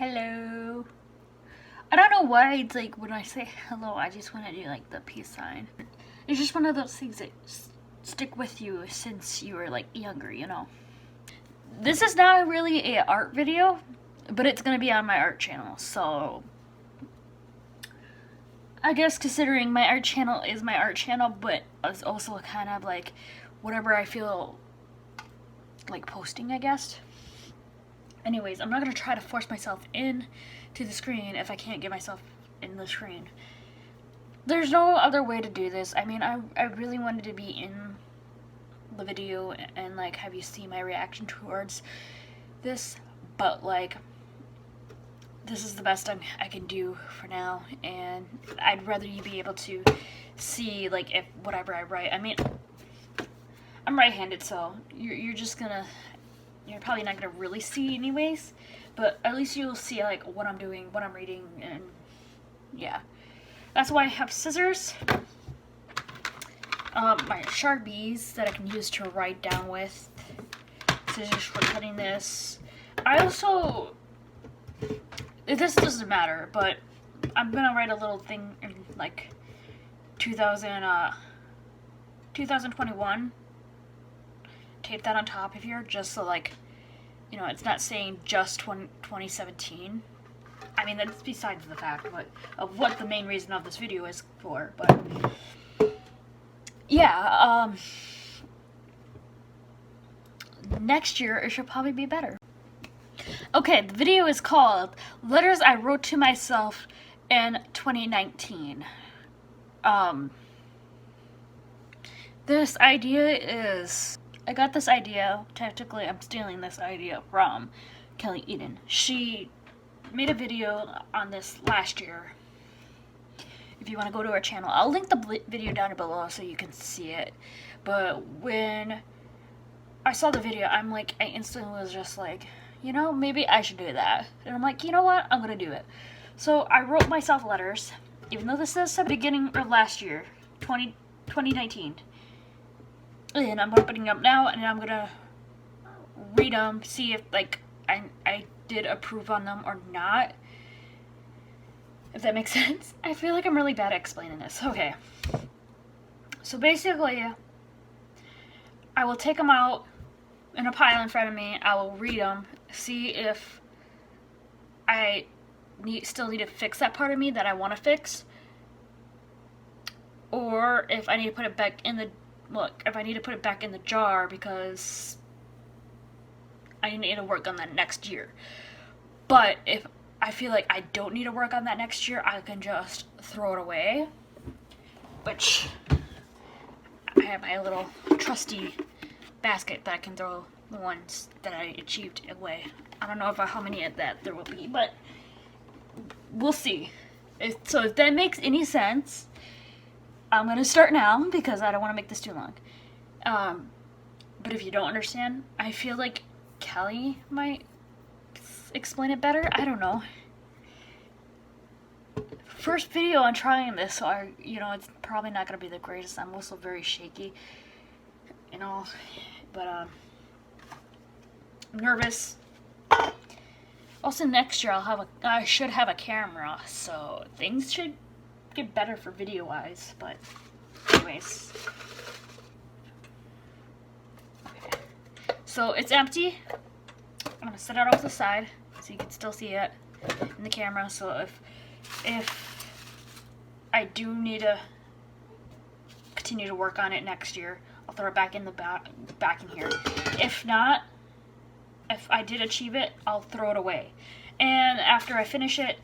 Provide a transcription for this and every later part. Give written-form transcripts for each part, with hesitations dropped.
Hello. I don't know why it's like when I say hello, I just want to do like the peace sign. It's just one of those things that stick with you since you were like younger, you know. This is not really a art video, but it's gonna be on my art channel, so I guess considering my art channel is my art channel, but it's also kind of like whatever I feel like posting, I guess. Anyways, I'm not gonna try to force myself in to the screen if I can't get myself in the screen. There's no other way to do this. I mean, I really wanted to be in the video and like have you see my reaction towards this, but like this is the best I can do for now, and I'd rather you be able to see like if whatever I write. I mean, I'm right-handed, so you're just gonna, you're probably not gonna really see anyways, but at least you'll see like what I'm doing, what I'm reading, and yeah. That's why I have scissors, my Sharpies that I can use to write down with, scissors for cutting this. I also, this doesn't matter, but I'm gonna write a little thing in like 2021. Tape that on top of here just so like, you know, it's not saying just 2017. I mean, that's besides the fact of what the main reason of this video is for, but yeah, next year it should probably be better. Okay, the video is called Letters I Wrote to Myself in 2019. This idea is, I got this idea, technically I'm stealing this idea from Kelly Eden. She made a video on this last year. If you want to go to her channel, I'll link the video down below so you can see it. But when I saw the video, I instantly was just like, you know, maybe I should do that. And I'm like, you know what, I'm gonna do it. So I wrote myself letters, even though this is the beginning of last year, 2019. And I'm opening up now, and I'm gonna read them, see if like I did approve on them or not. If that makes sense. I feel like I'm really bad at explaining this. Okay. So basically, I will take them out in a pile in front of me. I will read them, see if I still need to fix that part of me that I want to fix, or if I need to put it back in the if I need to put it back in the jar because I need to work on that next year. But if I feel like I don't need to work on that next year, I can just throw it away. Which I have my little trusty basket that I can throw the ones that I achieved away. I don't know how many of that there will be, but we'll see. So if that makes any sense, I'm gonna start now because I don't want to make this too long. But if you don't understand, I feel like Kelly might explain it better. I don't know. First video on trying this, so it's probably not gonna be the greatest. I'm also very shaky, you know, but I'm nervous. Also, next year I should have a camera, so things should get better for video wise. But anyways, okay. So it's empty. I'm gonna set it off to the side so you can still see it in the camera. So if I do need to continue to work on it next year, I'll throw it back in the back in here. If not, if I did achieve it, I'll throw it away. And after I finish it,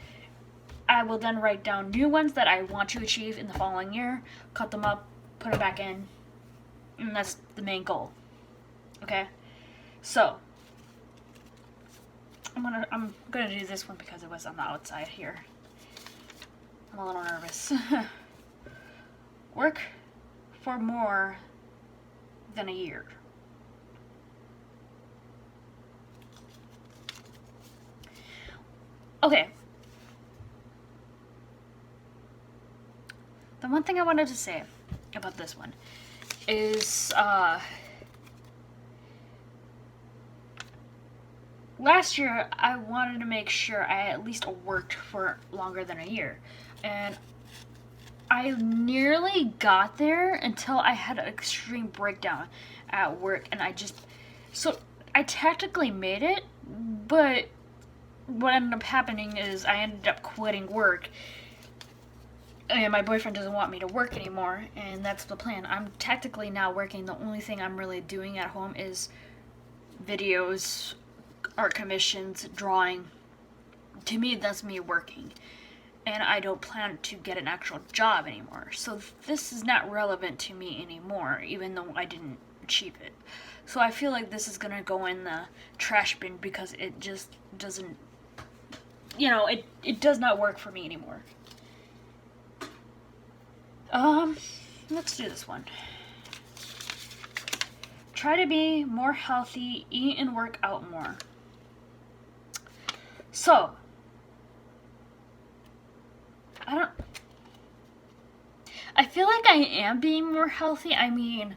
I will then write down new ones that I want to achieve in the following year, cut them up, put them back in, and that's the main goal. Okay? So I'm gonna do this one because it was on the outside here. I'm a little nervous. Work for more than a year. Okay. The one thing I wanted to say about this one is last year I wanted to make sure I at least worked for longer than a year. And I nearly got there until I had an extreme breakdown at work, and so I technically made it, but what ended up happening is I ended up quitting work, and my boyfriend doesn't want me to work anymore, and that's the plan. I'm technically now working. The only thing I'm really doing at home is videos, art commissions, drawing. To me, that's me working. And I don't plan to get an actual job anymore. So this is not relevant to me anymore, even though I didn't achieve it. So I feel like this is gonna go in the trash bin because it just doesn't, it does not work for me anymore. Let's do this one. Try to be more healthy, eat and work out more. So, I feel like I am being more healthy. I mean,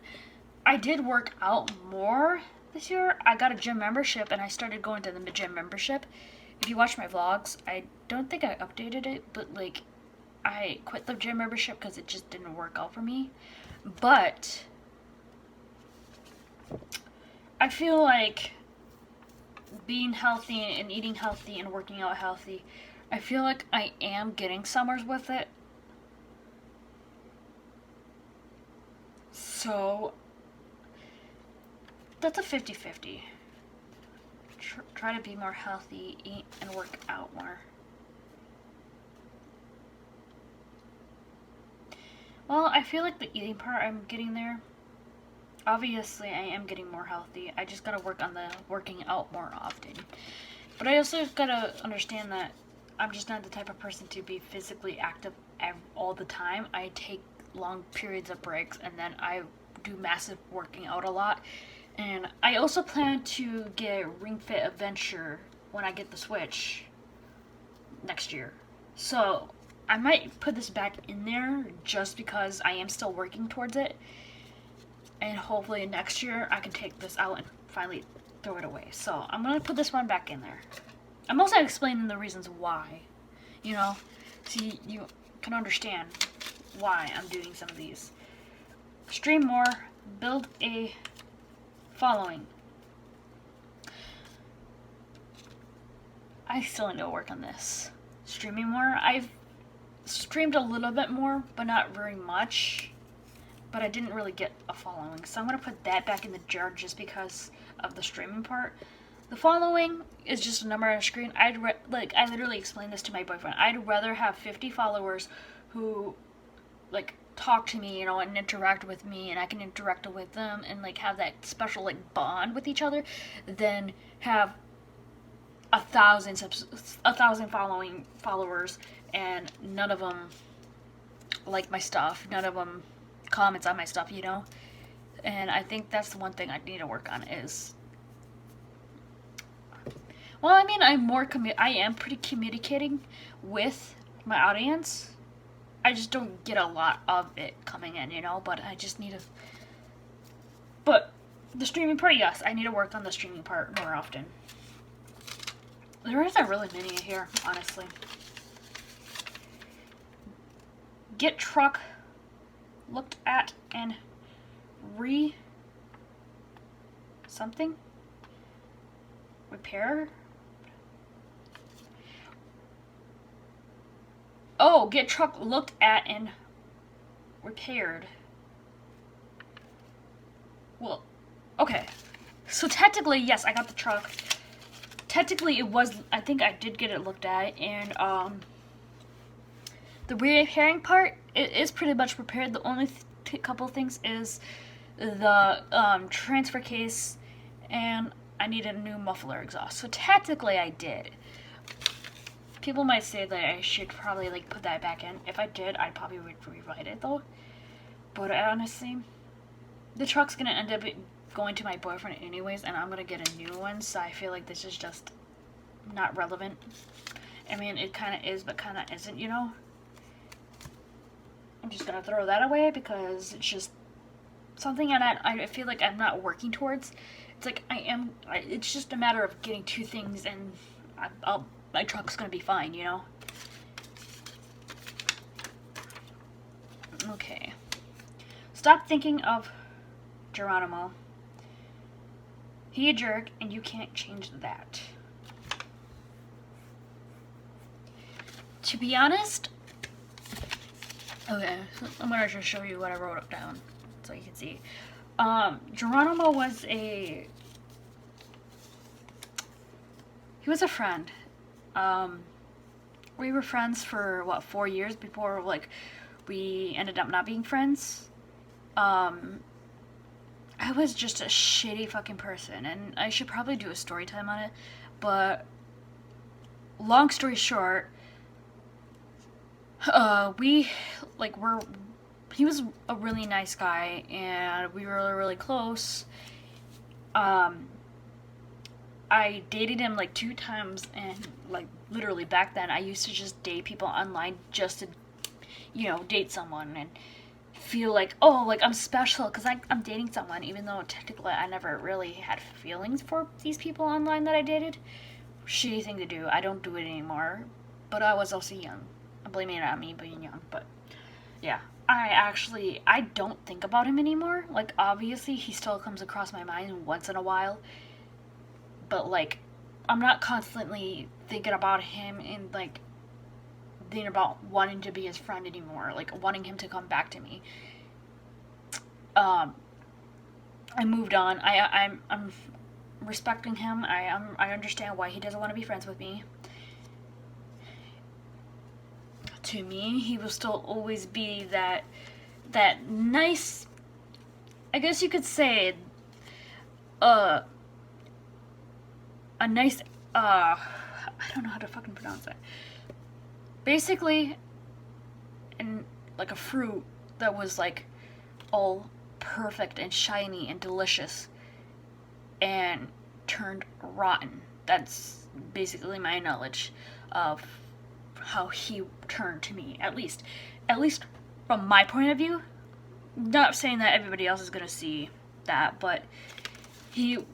I did work out more this year. I got a gym membership and I started going to the gym membership. If you watch my vlogs, I don't think I updated it, but like, I quit the gym membership because it just didn't work out for me. But I feel like being healthy and eating healthy and working out healthy, I feel like I am getting somewhere with it. So that's a 50-50. Try to be more healthy, eat and work out more. Well, I feel like the eating part, I'm getting there. Obviously, I am getting more healthy. I just gotta work on the working out more often. But I also gotta understand that I'm just not the type of person to be physically active all the time. I take long periods of breaks, and then I do massive working out a lot. And I also plan to get Ring Fit Adventure when I get the Switch next year. So I might put this back in there just because I am still working towards it. And hopefully next year I can take this out and finally throw it away. So I'm going to put this one back in there. I'm also explaining the reasons why, so you can understand why I'm doing some of these. Stream more, build a following. I still need to work on this. Streaming more. I've streamed a little bit more, but not very much. But I didn't really get a following, so I'm gonna put that back in the jar just because of the streaming part. The following is just a number on a screen. I literally explained this to my boyfriend. I'd rather have 50 followers who talk to me, and interact with me, and I can interact with them and have that special bond with each other, than have 1,000 followers and none of them like my stuff. None of them comments on my stuff, And I think that's the one thing I need to work on is. Well, I mean, I am pretty communicating with my audience. I just don't get a lot of it coming in, but I just need to. But the streaming part, yes, I need to work on the streaming part more often. There isn't really many here, honestly. Get truck looked at and repair. Oh, get truck looked at and repaired. Well, okay. So technically, yes, I got the truck. Technically, I think I did get it looked at, and the repairing part, it is pretty much repaired. The only couple things is the transfer case, and I need a new muffler exhaust. So technically, I did. People might say that I should probably put that back in. If I did, I probably would rewrite it though. But honestly, the truck's gonna end up going to my boyfriend anyways, and I'm gonna get a new one. So I feel like this is just not relevant. I mean, it kind of is, but kind of isn't, I'm just gonna throw that away because it's just something I feel like I'm not working towards. It's like it's just a matter of getting two things, and my truck's gonna be fine, you know? Okay. Stop thinking of Geronimo. He a jerk, and you can't change that. To be honest, okay, I'm gonna just show you what I wrote up down so you can see. Geronimo was he was a friend. We were friends for what, 4 years before like we ended up not being friends. I was just a shitty fucking person, and I should probably do a story time on it, but long story short, he was a really nice guy, and we were really close. I dated him like 2 times, and like literally back then I used to just date people online just to, you know, date someone and feel like, oh, like I'm special because I'm dating someone, even though technically I never really had feelings for these people online that I dated. Shitty thing to do. I don't do it anymore, but I was also young. I'm blaming it on me being young, but yeah. I don't think about him anymore. Like, obviously he still comes across my mind once in a while, but like I'm not constantly thinking about him and like thinking about wanting to be his friend anymore, like wanting him to come back to me. I moved on. I'm respecting him. I understand why he doesn't want to be friends with me. To me, he will still always be that nice, I guess you could say, a nice, I don't know how to fucking pronounce it. Basically, like a fruit that was like all perfect and shiny and delicious and turned rotten. That's basically my knowledge of how he turned to me, at least from my point of view. Not saying that everybody else is gonna see that, but he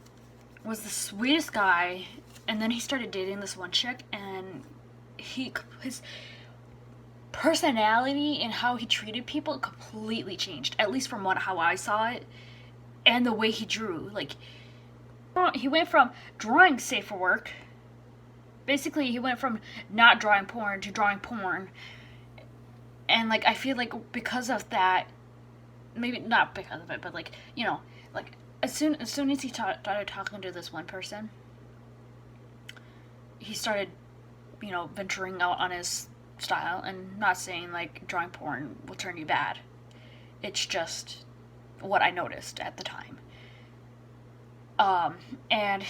was the sweetest guy, and then he started dating this one chick, and his personality and how he treated people completely changed, at least from how I saw it, and the way he drew. Like, he went from drawing safe for work. Basically, he went from not drawing porn to drawing porn. And, like, I feel like because of that, maybe not because of it, but, like, you know, like, as soon as he started talking to this one person, he started, you know, venturing out on his style, and not saying, like, drawing porn will turn you bad. It's just what I noticed at the time. And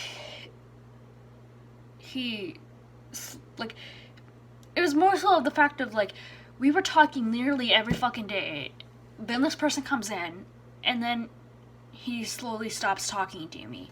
he, like, it was more so of the fact of, like, we were talking nearly every fucking day. Then this person comes in, and then he slowly stops talking to me.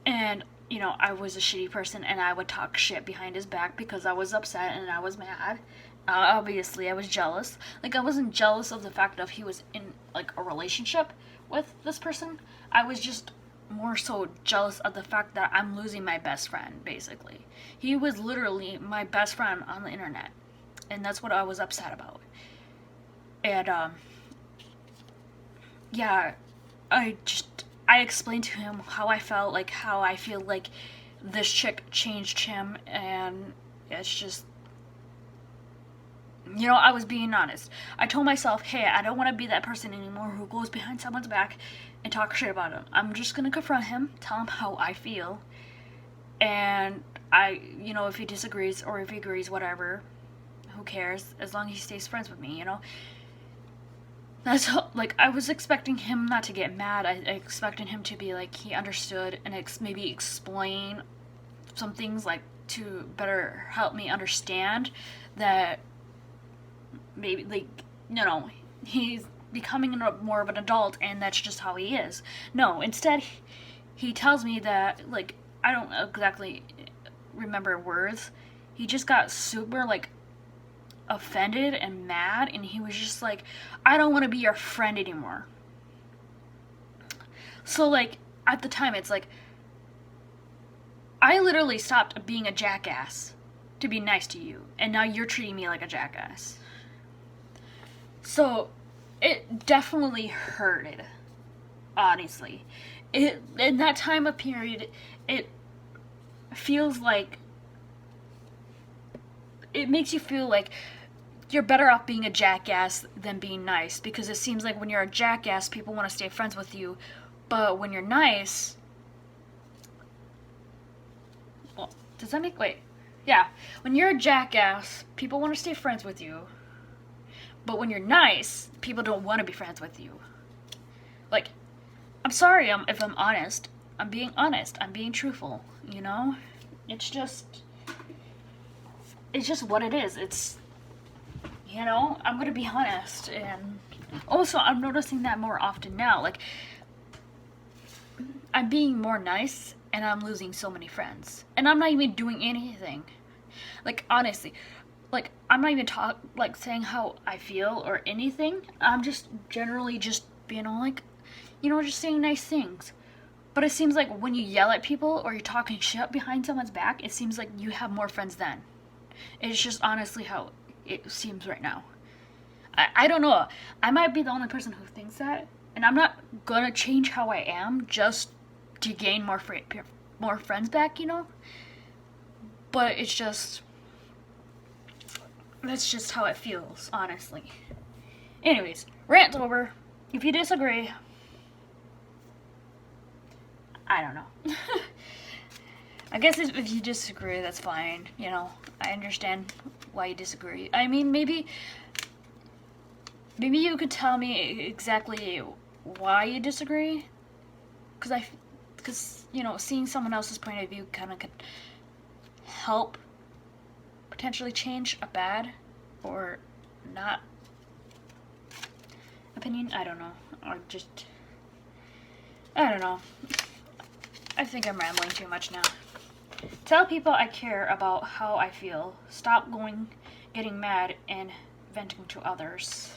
And, you know, I was a shitty person, and I would talk shit behind his back because I was upset and I was mad. Obviously, I was jealous. Like, I wasn't jealous of the fact that he was in, like, a relationship with this person. I was just more so jealous of the fact that I'm losing my best friend, basically. He was literally my best friend on the internet, and that's what I was upset about. And, yeah, I explained to him how I felt, like, how I feel like this chick changed him, and it's just, you know, I was being honest. I told myself, hey, I don't want to be that person anymore who goes behind someone's back and talk shit about him. I'm just gonna confront him, tell him how I feel, and you know, if he disagrees or if he agrees, whatever, who cares, as long as he stays friends with me, you know? That's like, I was expecting him not to get mad. I expected him to be like, he understood and maybe explain some things, like, to better help me understand that maybe, like, you know, he's becoming more of an adult and that's just how he is. No, instead, he tells me that, like, I don't exactly remember words. He just got super, like, offended and mad, and he was just like, I don't want to be your friend anymore. So, like, at the time, it's like, I literally stopped being a jackass to be nice to you, and now you're treating me like a jackass. So, it definitely hurted, honestly. It, in that time of period, it feels like, it makes you feel like you're better off being a jackass than being nice, because it seems like when you're a jackass, people want to stay friends with you, but when you're nice, well, does that make, wait, yeah, when you're a jackass, people want to stay friends with you, but when you're nice, people don't want to be friends with you. Like, I'm sorry, if I'm honest, I'm being honest, I'm being truthful, you know? It's just what it is. It's, you know, I'm gonna be honest. And also, I'm noticing that more often now. Like, I'm being more nice, and I'm losing so many friends, and I'm not even doing anything. Like, honestly, like, I'm not even saying how I feel or anything. I'm just generally just being all like, you know, just saying nice things. But it seems like when you yell at people or you're talking shit behind someone's back, it seems like you have more friends then. It's just honestly how it seems right now. I don't know. I might be the only person who thinks that, and I'm not gonna change how I am just to gain more friends back, you know. But it's just, that's just how it feels, honestly. Anyways, rant over. If you disagree, I don't know. I guess if you disagree, that's fine. You know, I understand why you disagree. I mean, maybe you could tell me exactly why you disagree, because you know, seeing someone else's point of view kind of could help potentially change a bad or not opinion. I don't know, or just, I don't know. I think I'm rambling too much now. Tell people I care about how I feel. Stop getting mad and venting to others.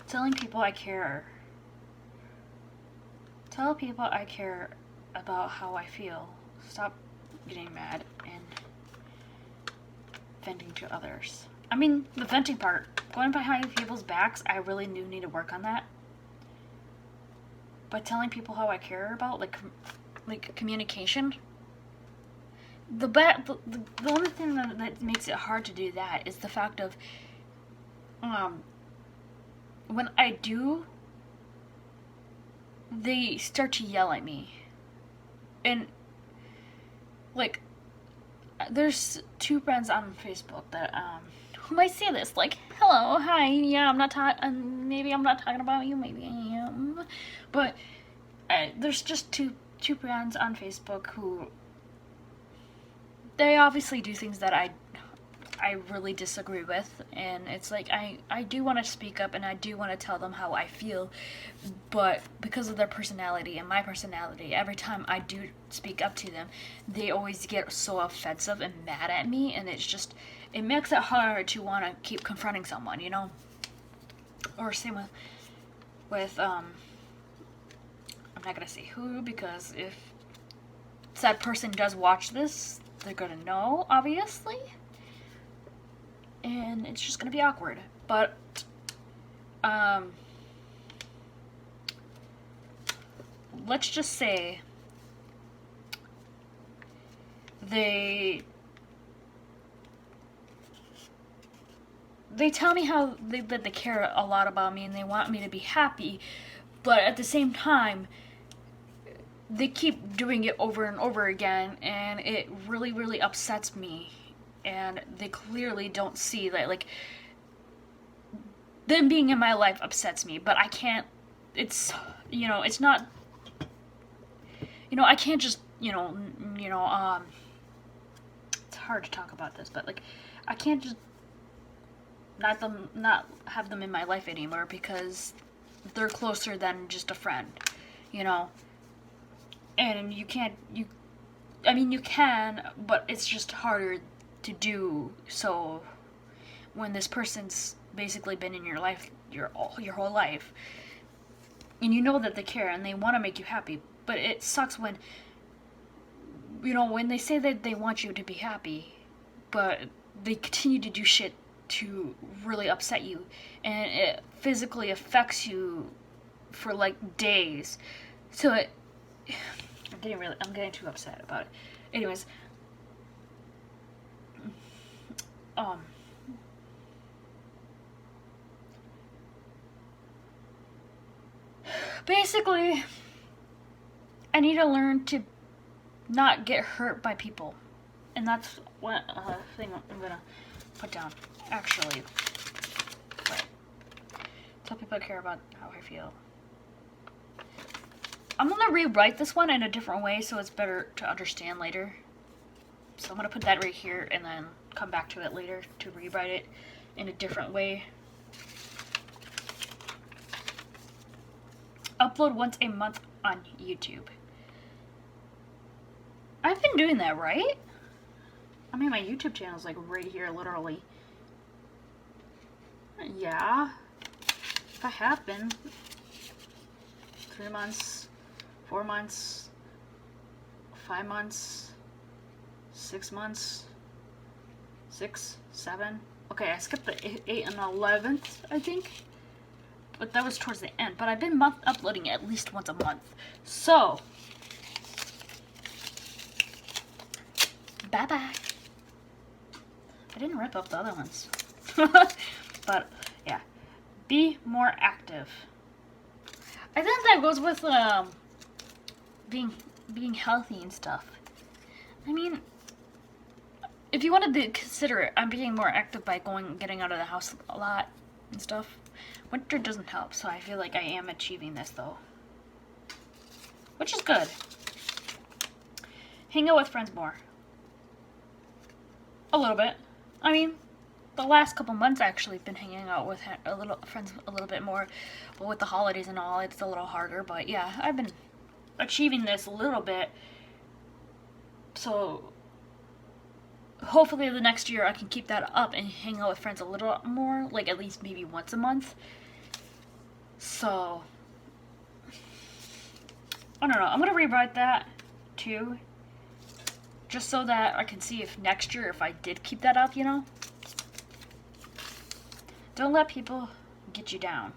Telling people I care. Tell people I care about how I feel. Stop getting mad and venting to others. I mean, the venting part, going behind people's backs, I really do need to work on that. But telling people how I care about, like communication. The only thing that makes it hard to do that is the fact of, when I do, they start to yell at me. And, like, there's two friends on Facebook that, who might see this, like, hello, hi, yeah, I'm not talking, maybe I'm not talking about you, maybe I am, but, there's just two friends on Facebook who, they obviously do things that I really disagree with, and it's like, I do want to speak up and I do want to tell them how I feel, but because of their personality and my personality, every time I do speak up to them, they always get so offensive and mad at me, and it makes it hard to want to keep confronting someone, you know? Or same with I'm not gonna say who, because if that person does watch this, they're gonna know, obviously. And it's just gonna be awkward. But, let's just say they tell me how that they care a lot about me and they want me to be happy, but at the same time, they keep doing it over and over again, and it really, really upsets me. And they clearly don't see that, like, them being in my life upsets me, but I can't, it's, you know, it's not, you know, I can't just, it's hard to talk about this, but, like, I can't just not have them in my life anymore because they're closer than just a friend, you know? And you can't, I mean, you can, but it's just harder to do so when this person's basically been in your life your whole life. and you know that they care and they want to make you happy, but it sucks when, you know, when they say that they want you to be happy, but they continue to do shit to really upset you, and it physically affects you for like days. So I'm getting too upset about it. Anyways, basically, I need to learn to not get hurt by people, and that's what thing I'm gonna put down. Actually, but tell people I care about how I feel. I'm gonna rewrite this one in a different way so it's better to understand later. So I'm gonna put that right here and then come back to it later to rewrite it in a different way. Upload once a month on YouTube. I've been doing that, right? I mean, my YouTube channel is like right here, literally. Yeah. If I have been. 3 months, 4 months, 5 months, 6 months, 6, 7. Okay, I skipped the 8 and 11th, I think. But that was towards the end. But I've been uploading at least once a month. So, bye-bye. I didn't rip up the other ones. But, yeah. Be more active. I think that goes with being healthy and stuff. I mean, if you wanted to consider it, I'm being more active by getting out of the house a lot and stuff. Winter doesn't help, so I feel like I am achieving this though, which is good. Hang out with friends more. A little bit. I mean, the last couple months actually been hanging out with friends a little bit more. But with the holidays and all, it's a little harder. But yeah, I've been achieving this a little bit. So hopefully the next year I can keep that up and hang out with friends a little more, like at least maybe once a month. So I don't know. I'm gonna rewrite that too, just so that I can see if next year if I did keep that up, you know. Don't let people get you down.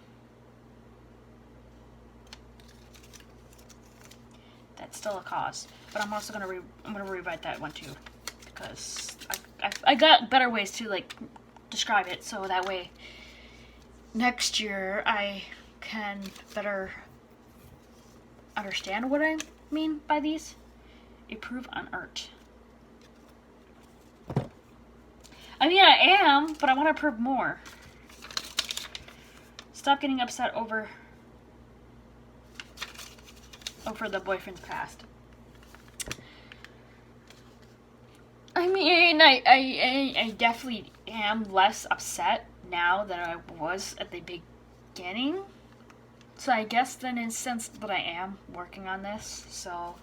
That's still a cause, but I'm also gonna rewrite that one too, because I got better ways to like describe it, so that way next year I can better understand what I mean by these. Improve on art. I mean, I am, but I want to improve more. Stop getting upset over the boyfriend's past. I mean, I definitely am less upset now than I was at the beginning. So I guess then in a sense that I am working on this, so.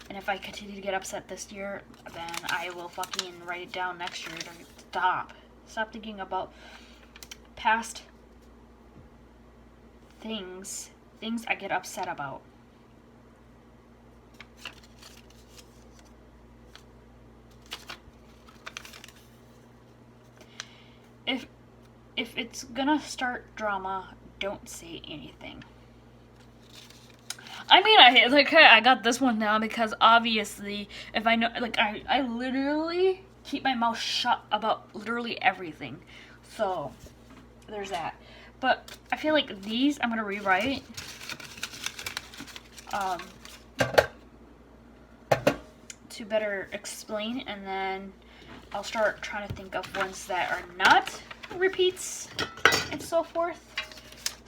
And if I continue to get upset this year, then I will fucking write it down next year to stop. Stop thinking about past things I get upset about. If it's gonna start drama, don't say anything. I mean, I got this one now because obviously, if I know, like, I literally keep my mouth shut about literally everything. So, there's that. But I feel like these I'm gonna rewrite. To better explain, and then I'll start trying to think of ones that are not repeats and so forth.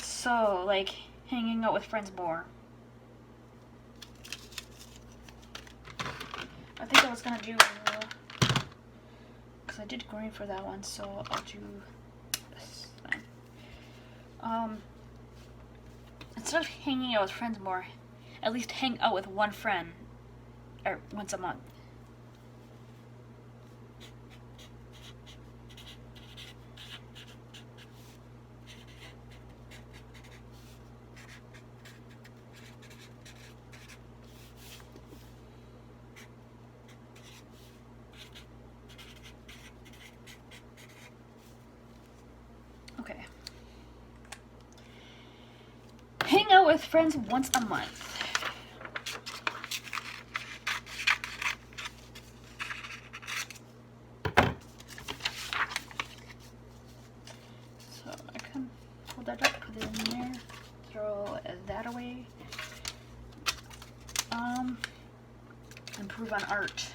So, like, hanging out with friends more. I think I was gonna do, because I did green for that one, so I'll do this then. Instead of hanging out with friends more, at least hang out with one friend, or once a month. friends once a month. So I can pull that up, put it in there, throw that away. Improve on art.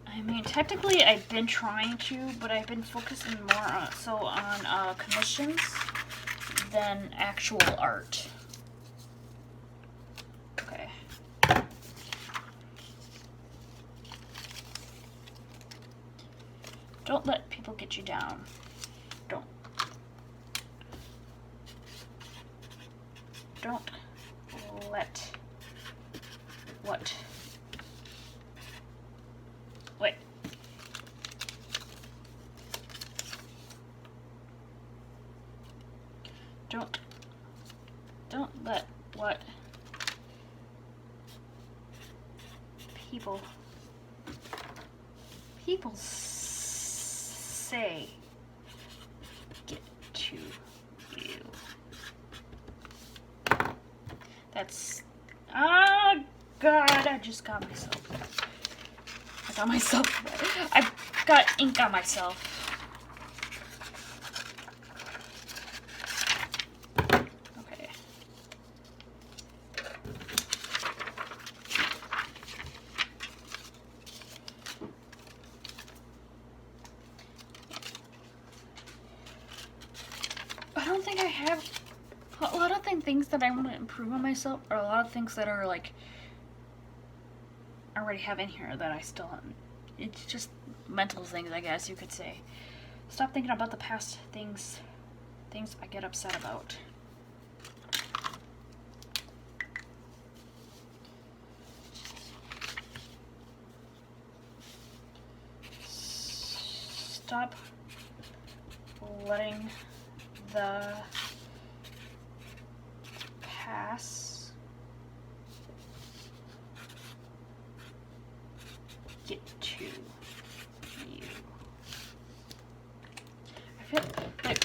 I mean, technically I've been trying to, but I've been focusing more on commissions than actual art. Okay. Don't let people get you down. Don't let what? Wait. Don't let what people say get to you. That's God, I just got myself. I got ink on myself. Okay. I don't think I have a lot of things that I want to improve on myself, or a lot of things that are like I already have in here that I still haven't. It's just mental things, I guess you could say. Stop thinking about the past things I get upset about. Stop letting the past get to you. I feel like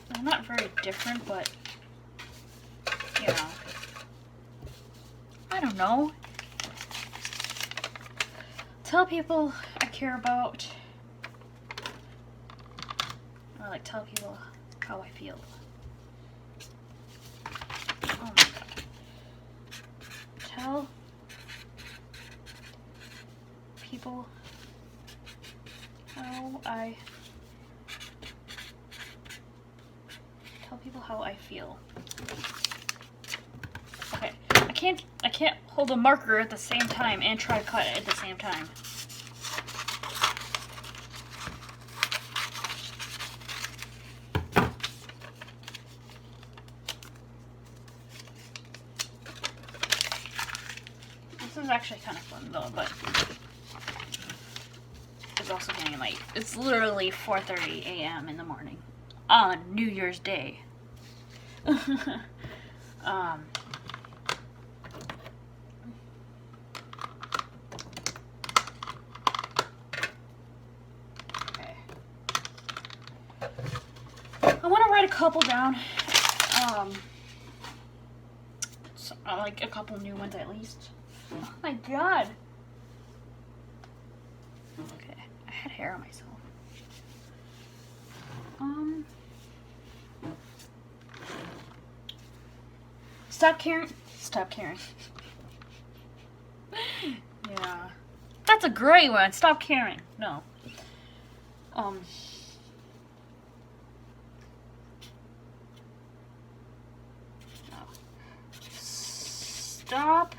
they're not very different, but you know, I don't know. Tell people I care about, or like tell people how I feel. Oh my God. Tell people how I feel. Okay, I can't hold a marker at the same time and try to cut it at the same time. This is actually kind of fun though, but it's also getting late. It's literally 4:30 a.m. in the morning on New Year's Day. Okay. I want to write a couple down. Like a couple new ones at least. Oh my God. Okay, I had hair on myself. Stop caring. Stop caring. Yeah. That's a great one. Stop caring. No. No. Stop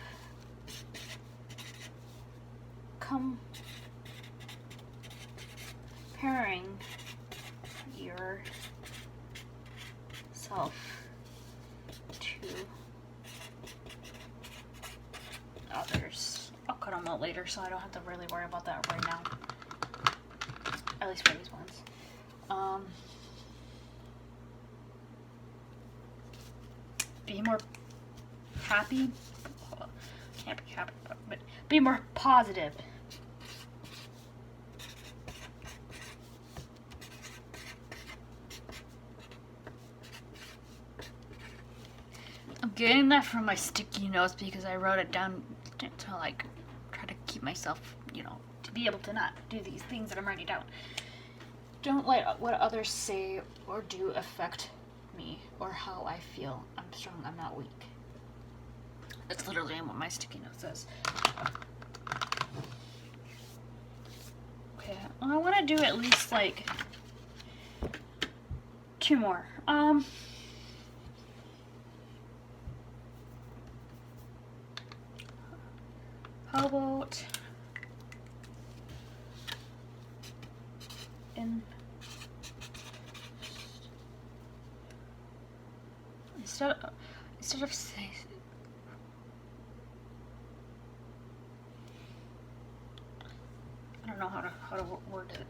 comparing yourself to others. I'll cut them out later so I don't have to really worry about that right now. At least for these ones. be more happy. Can't be happy, but be more positive. I'm getting that from my sticky notes because I wrote it down to like try to keep myself, you know, to be able to not do these things that I'm writing down. Don't let what others say or do affect me or how I feel. I'm strong, I'm not weak. That's literally what my sticky note says. Okay, well, I want to do at least like 2 more. How about instead of saying, I don't know how to word it.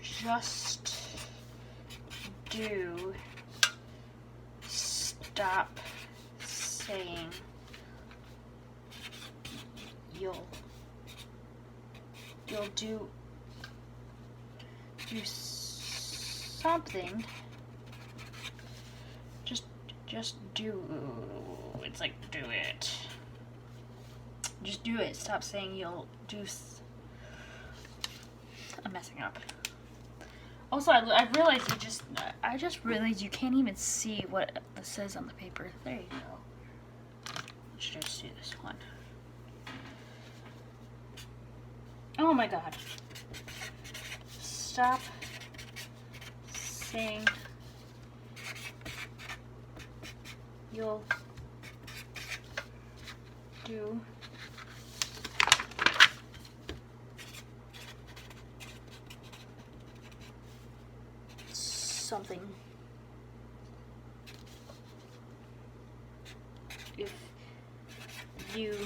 Just do. Stop saying you'll do something. Just do. It's like do it. Just do it. Stop saying you'll do. I'm messing up. Also, I realized I just realized you can't even see what it says on the paper. There you go. Let's just do this one. Oh my god. Stop saying you'll do something if you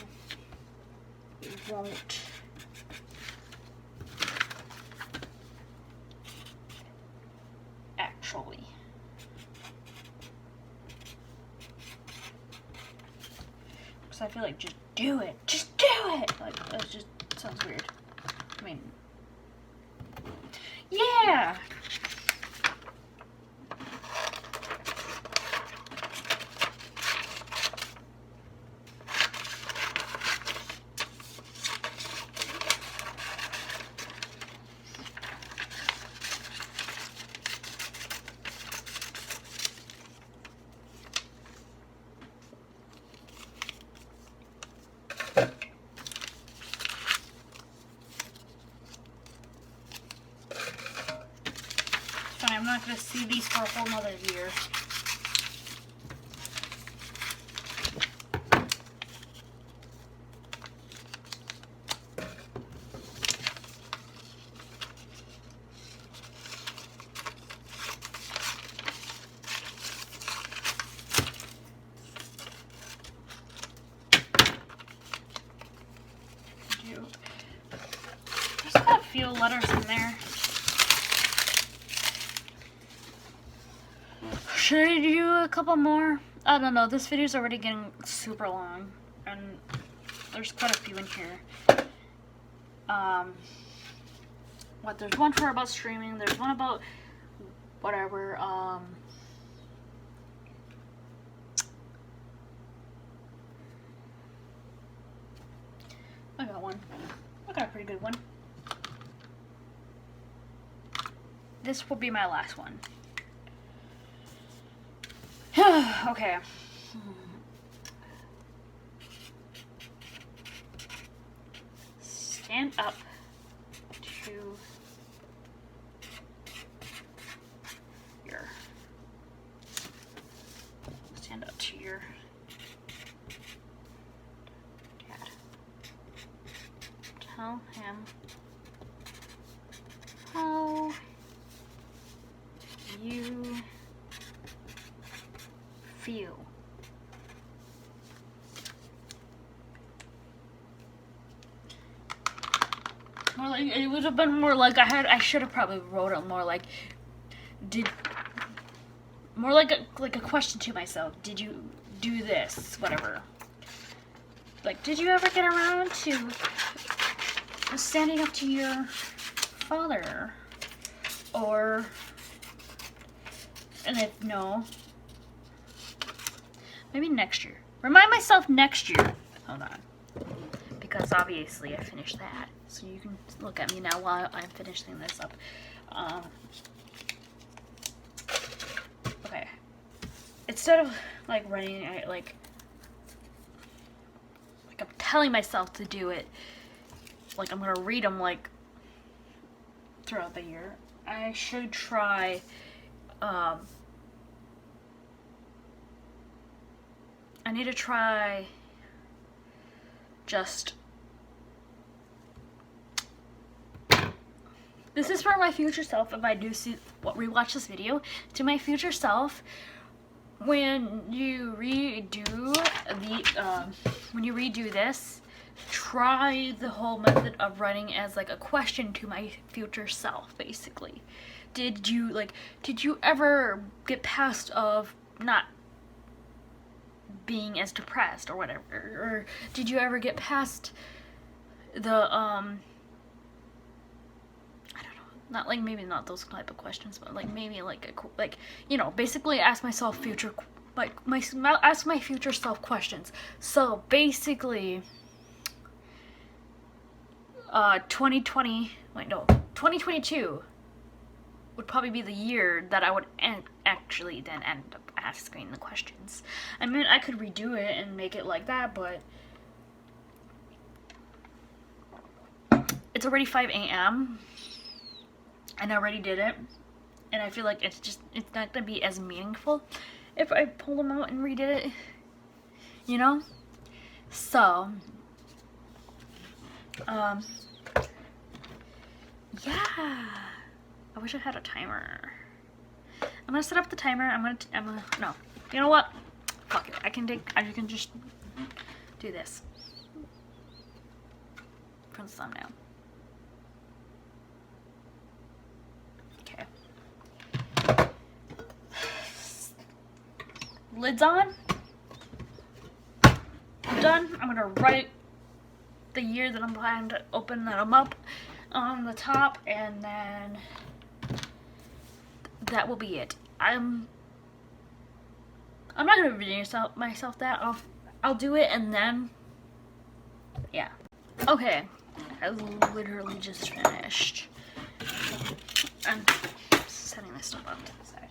won't actually. Because I feel like just do it. Just do it! Like, that just sounds weird. I mean, yeah! I'm not going to see these for a whole nother year. There's got a few letters in there. Should I do a couple more? I don't know. This video's already getting super long, and there's quite a few in here. There's one for about streaming. There's one about whatever. I got one. I got a pretty good one. This will be my last one. Okay. Stand up to your. Stand up to your dad. Tell him how you feel. More like, it would have been more like I should have probably wrote it more like, more like a question to myself. Did you do this? Whatever. Like, did you ever get around to standing up to your father? Or, and if no, maybe next year. Remind myself next year. Hold on. Because obviously I finished that. So you can look at me now while I'm finishing this up. Okay. Instead of like running, like I'm telling myself to do it. Like I'm gonna read them like throughout the year. I should try. I need to try just. This is for my future self. If I do rewatch this video, to my future self, when you redo this, try the whole method of writing as like a question to my future self, basically. Did you ever get past of not being as depressed or whatever, or did you ever get past the not like, maybe not those type of questions, but like maybe like basically ask myself ask my future self questions. So basically 2022 would probably be the year that I would actually then end up asking the questions. I mean, I could redo it and make it like that, but it's already 5 a.m. and I already did it, and I feel like it's not gonna be as meaningful if I pull them out and redid it, you know? So yeah, I wish I had a timer. I'm gonna set up the timer. I'm gonna no, you know what, fuck it, I can just do this for the thumbnail. Okay, lids on. I'm done. I'm gonna write the year that I'm planning to open them up on the top, and then that will be it. I'm not gonna video myself that. I'll do it, and then yeah. Okay, I literally just finished. I'm setting this stuff up to the side.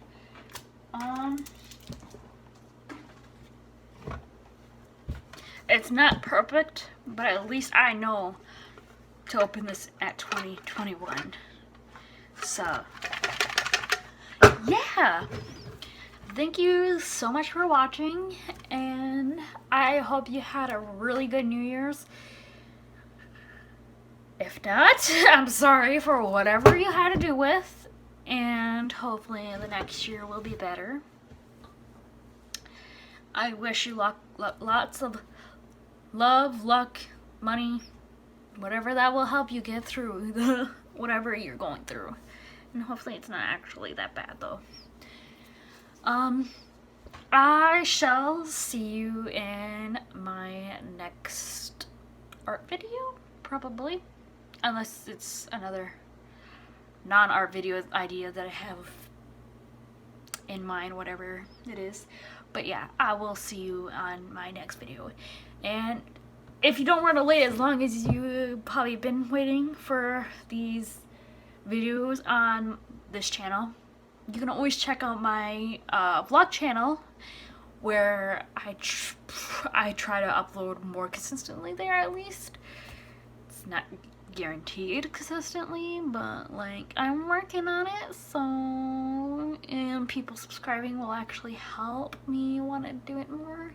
It's not perfect, but at least I know to open this at 2021. So yeah, thank you so much for watching, and I hope you had a really good New Year's. If not, I'm sorry for whatever you had to do with, and hopefully the next year will be better. I wish you lots of love, luck, money, whatever that will help you get through whatever you're going through. And hopefully it's not actually that bad, though. I shall see you in my next art video, probably. Unless it's another non-art video idea that I have in mind, whatever it is. But yeah, I will see you on my next video. And if you don't want to wait as long as you've probably been waiting for these videos on this channel, you can always check out my vlog channel, where I try to upload more consistently there. At least it's not guaranteed consistently, but like I'm working on it. So, and people subscribing will actually help me want to do it more.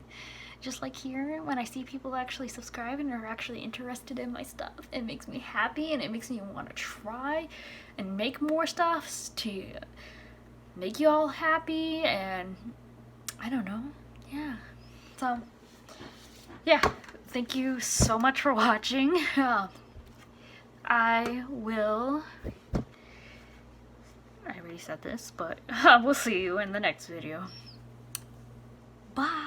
Just like here, when I see people actually subscribe and are actually interested in my stuff, it makes me happy, and it makes me want to try and make more stuff to make you all happy, and I don't know, yeah. So, yeah, thank you so much for watching. I already said this, but we'll see you in the next video. Bye.